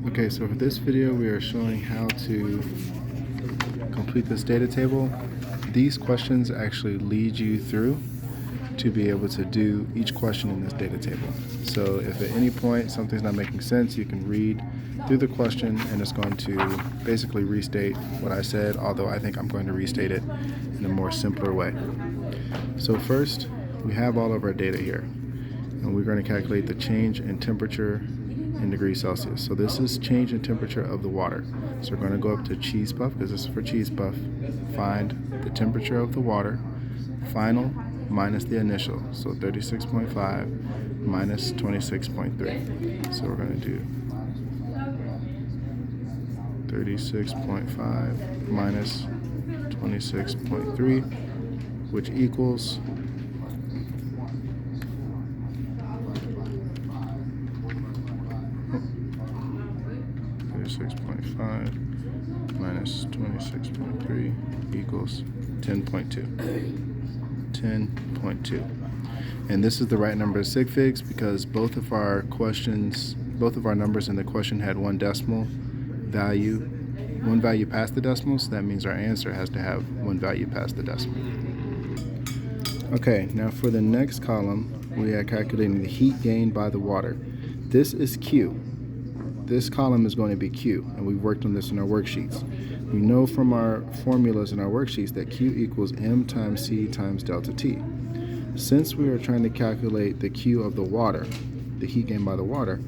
Okay, so for this video we are showing how to complete this data table. These questions actually lead you through to be able to do each question in this data table. So if at any point something's not making sense, you can read through the question and it's going to basically restate what I said, although I think I'm going to restate it in a more simpler way. So first, we have all of our data here, and we're going to calculate the change in temperature in degrees Celsius. So this is change in temperature of the water. So we're going to go up to cheese puff, because this is for cheese puff, find the temperature of the water, final minus the initial, so 36.5 minus 26.3. So we're going to do 36.5 minus 26.3, which equals 36.5 minus 26.3 equals 10.2. 10.2. And this is the right number of sig figs because both of our numbers in the question had one value past the decimal, so that means our answer has to have one value past the decimal. Okay, now for the next column, we are calculating the heat gained by the water. This is Q. This column is going to be Q, and we've worked on this in our worksheets. We know from our formulas in our worksheets that Q equals M times C times delta T. Since we are trying to calculate the Q of the water, the heat gained by the water,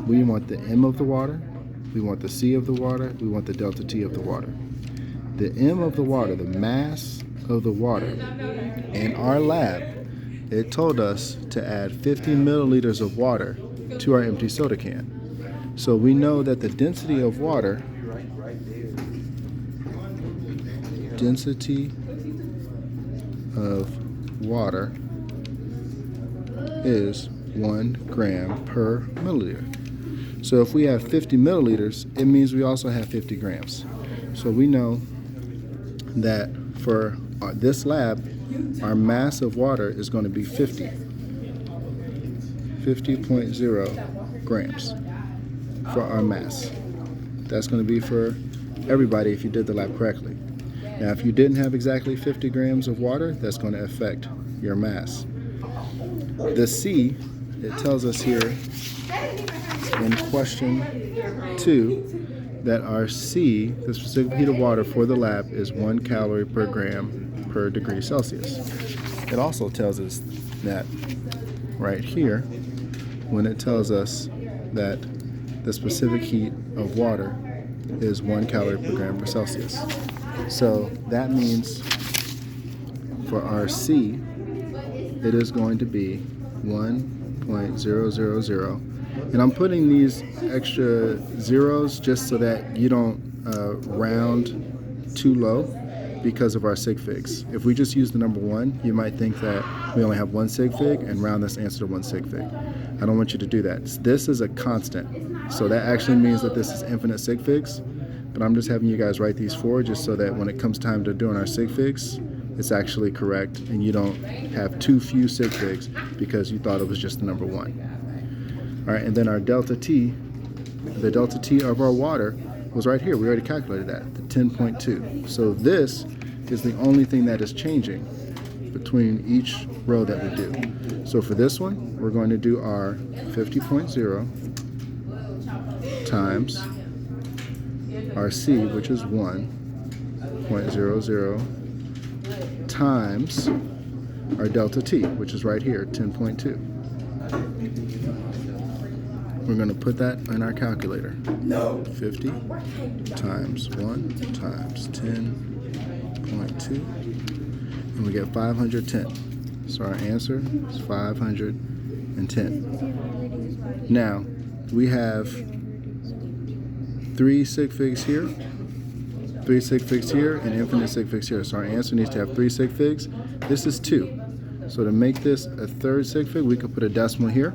we want the M of the water, we want the C of the water, we want the delta T of the water. The M of the water, the mass of the water, in our lab, it told us to add 50 milliliters of water to our empty soda can. So we know that the density of water, is 1 gram per milliliter. So if we have 50 milliliters, it means we also have 50 grams. So we know that for this lab, our mass of water is going to be 50.0 grams for our mass. That's going to be for everybody if you did the lab correctly. Now, if you didn't have exactly 50 grams of water, that's going to affect your mass. The C, it tells us here in question 2 that our C, the specific heat of water for the lab, is 1 calorie per gram per degree Celsius. It also tells us that right here, when it tells us that the specific heat of water is 1 calorie per gram per Celsius. So that means for our C, it is going to be 1.000. And I'm putting these extra zeros just so that you don't round too low because of our sig figs. If we just use the number 1, you might think that we only have 1 sig fig and round this answer to 1 sig fig. I don't want you to do that. This is a constant. So that actually means that this is infinite sig figs, but I'm just having you guys write these 4 just so that when it comes time to doing our sig figs, it's actually correct and you don't have too few sig figs because you thought it was just the number 1. All right, and then our delta T, the delta T of our water was right here. We already calculated that, the 10.2. So this is the only thing that is changing between each row that we do. So for this one, we're going to do our 50.0 times our C, which is 1.00, times our delta T, which is right here, 10.2. We're going to put that in our calculator. 50 times 1 times 10.2, and we get 510. So our answer is 510. Now, we have 3 sig figs here, 3 sig figs here, and infinite sig figs here. So our answer needs to have 3 sig figs. This is 2. So to make this a third sig fig, we could put a decimal here.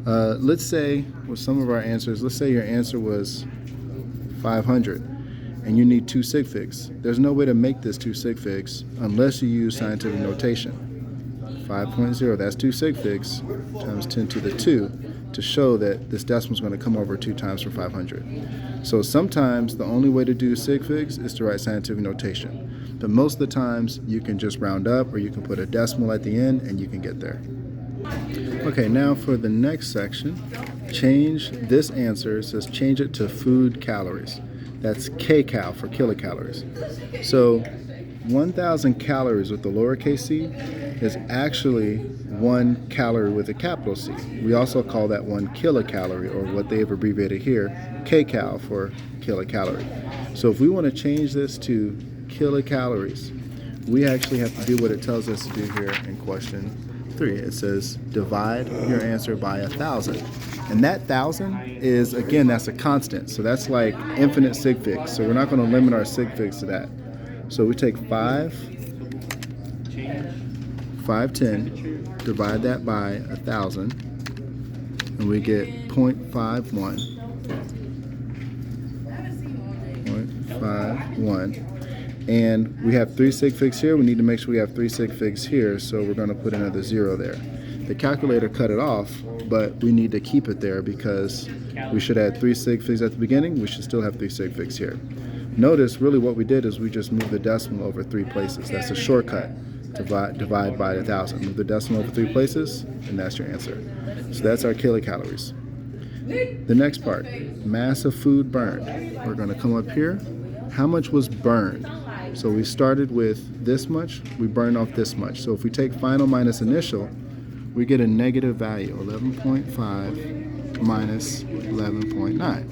Let's say, with some of our answers, let's say your answer was 500, and you need 2 sig figs. There's no way to make this 2 sig figs unless you use scientific notation. 5.0, that's 2 sig figs, times 10 to the 2. to show that this decimal is going to come over 2 times from 500. So sometimes the only way to do sig figs is to write scientific notation. But most of the times you can just round up, or you can put a decimal at the end and you can get there. Okay, now for the next section, change this answer. It says change it to food calories. That's kcal for kilocalories. So 1,000 calories with the lowercase c is actually 1 calorie with a capital C. We also call that 1 kilocalorie, or what they've abbreviated here, kcal for kilocalorie. So if we want to change this to kilocalories, we actually have to do what it tells us to do here in question 3. It says divide your answer by 1,000. And that 1,000 is, again, that's a constant. So that's like infinite sig figs. So we're not going to limit our sig figs to that. So we take 510, divide that by 1,000, and we get 0.51. 0.51. And we have 3 sig figs here. We need to make sure we have 3 sig figs here, so we're going to put another 0 there. The calculator cut it off, but we need to keep it there because we should add 3 sig figs at the beginning. We should still have 3 sig figs here. Notice really what we did is we just moved the decimal over 3 places. That's a shortcut. Divide by 1,000. Move the decimal over 3 places, and that's your answer. So that's our kilocalories. The next part, mass of food burned. We're going to come up here. How much was burned? So we started with this much. We burned off this much. So if we take final minus initial, we get a negative value, 11.5 minus 11.9.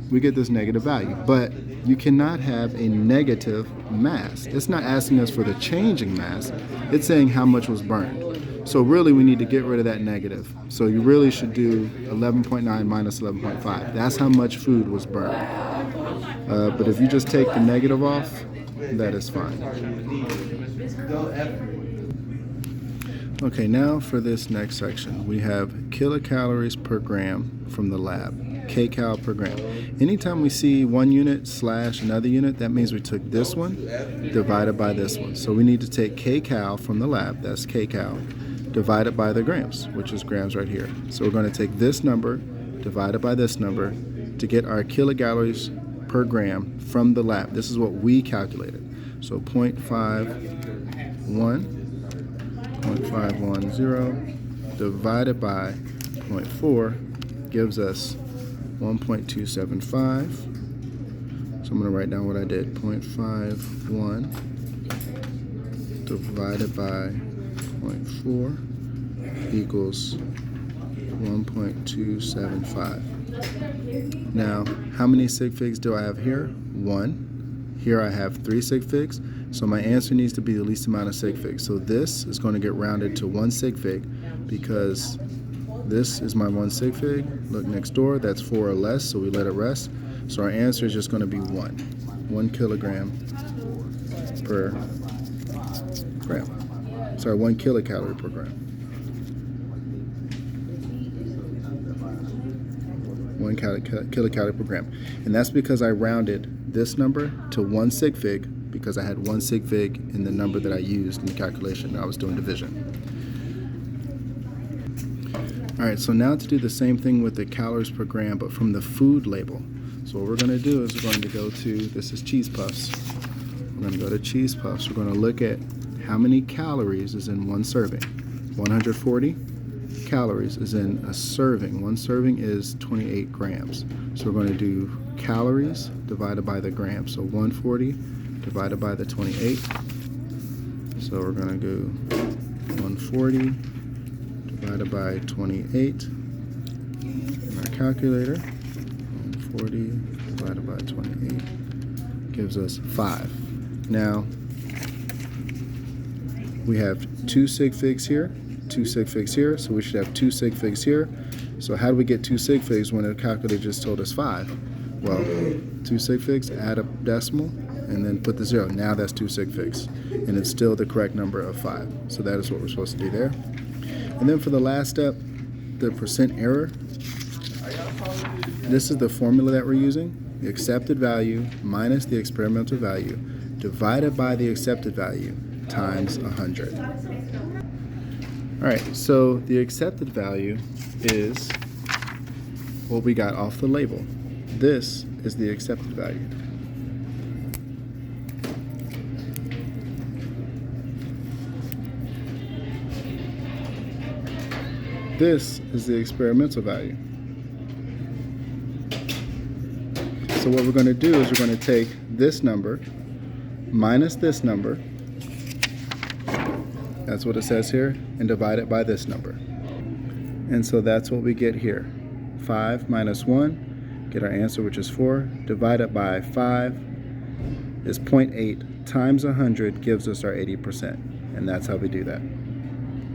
We get this negative value. But you cannot have a negative mass. It's not asking us for the changing mass. It's saying how much was burned. So really we need to get rid of that negative. So you really should do 11.9 minus 11.5. That's how much food was burned. But if you just take the negative off, that is fine. Okay, now for this next section, we have kilocalories per gram from the lab. Kcal per gram. Anytime we see one unit slash another unit, that means we took this one divided by this one. So we need to take kcal from the lab, that's kcal, divided by the grams, which is grams right here. So we're going to take this number divided by this number to get our kilocalories per gram from the lab. This is what we calculated. So 0.510 divided by 0.4 gives us 1.275. So I'm going to write down what I did. 0.51 divided by 0.4 equals 1.275. Now, how many sig figs do I have here? 1. Here I have 3 sig figs. So my answer needs to be the least amount of sig figs. So this is going to get rounded to 1 sig fig because this is my 1 sig fig. Look next door, that's 4 or less, so we let it rest. So our answer is just going to be 1 kilogram per gram. Sorry, 1 kilocalorie per gram. 1 kilocalorie per gram. And that's because I rounded this number to 1 sig fig because I had 1 sig fig in the number that I used in the calculation. I was doing division. All right, so now to do the same thing with the calories per gram, but from the food label. So what we're going to do is we're going to go to, this is cheese puffs. We're going to go to cheese puffs. We're going to look at how many calories is in 1 serving. 140 calories is in a serving. 1 serving is 28 grams. So we're going to do calories divided by the grams. So 140 divided by the 28. So we're going to do 140 divided by 28 in our calculator. 140 divided by 28 gives us 5. Now, we have 2 sig figs here, 2 sig figs here, so we should have 2 sig figs here. So how do we get 2 sig figs when the calculator just told us 5? Well, 2 sig figs, add a decimal, and then put the 0. Now that's 2 sig figs, and it's still the correct number of 5. So that is what we're supposed to do there. And then for the last step, the percent error, this is the formula that we're using. The accepted value minus the experimental value divided by the accepted value times 100. All right, so the accepted value is what we got off the label. This is the accepted value. This is the experimental value. So what we're going to do is we're going to take this number minus this number, that's what it says here, and divide it by this number. And so that's what we get here. 5 minus 1, get our answer, which is 4, divided by 5 is 0.8 times 100 gives us our 80%. And that's how we do that.